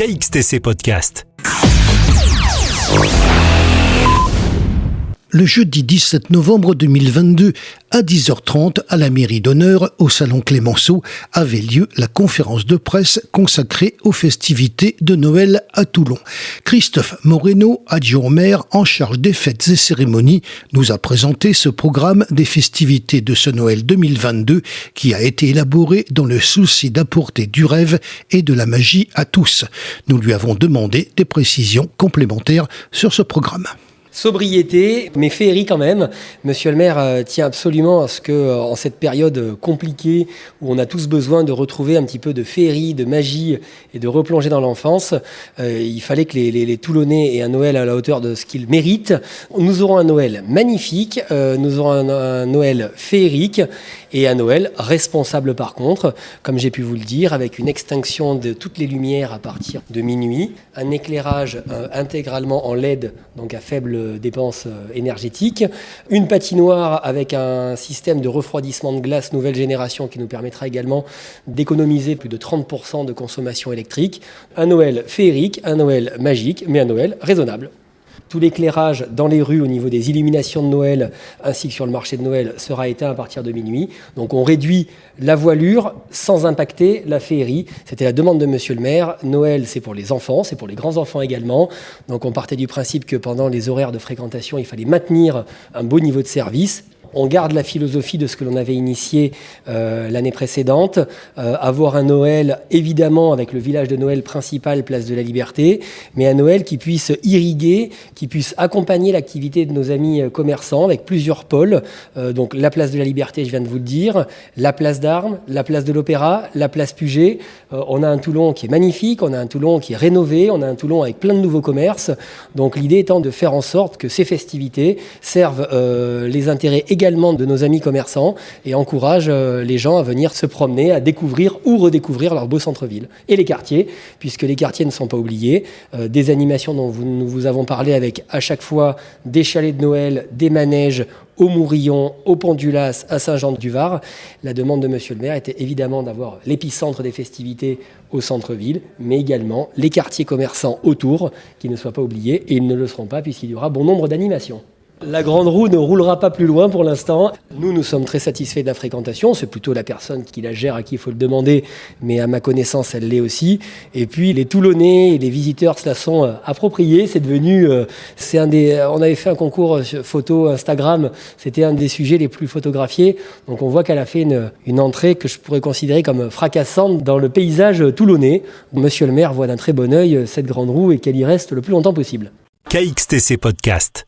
KXTC Podcast. Le jeudi 17 novembre 2022, à 10h30, à la mairie d'honneur, au salon Clémenceau, avait lieu la conférence de presse consacrée aux festivités de Noël à Toulon. Christophe Moreno, adjoint au maire en charge des fêtes et cérémonies, nous a présenté ce programme des festivités de ce Noël 2022 qui a été élaboré dans le souci d'apporter du rêve et de la magie à tous. Nous lui avons demandé des précisions complémentaires sur ce programme. Sobriété, mais féerie quand même. Monsieur le maire tient absolument à ce que, en cette période compliquée où on a tous besoin de retrouver un petit peu de féerie, de magie et de replonger dans l'enfance, il fallait que les Toulonnais aient un Noël à la hauteur de ce qu'ils méritent. Nous aurons un Noël magnifique, nous aurons un Noël féerique et un Noël responsable par contre, comme j'ai pu vous le dire, avec une extinction de toutes les lumières à partir de minuit, un éclairage intégralement en LED, donc à faible dépenses énergétiques, une patinoire avec un système de refroidissement de glace nouvelle génération qui nous permettra également d'économiser plus de 30% de consommation électrique, un Noël féerique, un Noël magique, mais un Noël raisonnable. Tout l'éclairage dans les rues au niveau des illuminations de Noël ainsi que sur le marché de Noël sera éteint à partir de minuit. Donc on réduit la voilure sans impacter la féerie. C'était la demande de monsieur le maire. Noël, c'est pour les enfants, c'est pour les grands-enfants également. Donc on partait du principe que pendant les horaires de fréquentation, il fallait maintenir un beau niveau de service. On garde la philosophie de ce que l'on avait initié l'année précédente, avoir un Noël évidemment avec le village de Noël principal, place de la Liberté, mais un Noël qui puisse irriguer, qui puisse accompagner l'activité de nos amis commerçants avec plusieurs pôles. Donc la place de la Liberté, je viens de vous le dire, la place d'Armes, la place de l'Opéra, la place Puget. On a un Toulon qui est magnifique, on a un Toulon qui est rénové, on a un Toulon avec plein de nouveaux commerces. Donc l'idée étant de faire en sorte que ces festivités servent les intérêts également de nos amis commerçants et encourage les gens à venir se promener, à découvrir ou redécouvrir leur beau centre-ville. Et les quartiers, puisque les quartiers ne sont pas oubliés, des animations dont nous vous avons parlé avec à chaque fois des chalets de Noël, des manèges au Mourillon, au Pont du Las, à Saint-Jean-du-Var. La demande de monsieur le maire était évidemment d'avoir l'épicentre des festivités au centre-ville, mais également les quartiers commerçants autour qui ne soient pas oubliés et ils ne le seront pas puisqu'il y aura bon nombre d'animations. La grande roue ne roulera pas plus loin pour l'instant. Nous sommes très satisfaits de la fréquentation. C'est plutôt la personne qui la gère à qui il faut le demander, mais à ma connaissance, elle l'est aussi. Et puis, les Toulonnais et les visiteurs se la sont appropriés. C'est devenu... on avait fait un concours photo Instagram. C'était un des sujets les plus photographiés. Donc, on voit qu'elle a fait une entrée que je pourrais considérer comme fracassante dans le paysage toulonnais. Monsieur le maire voit d'un très bon œil cette grande roue et qu'elle y reste le plus longtemps possible. KXTC Podcast.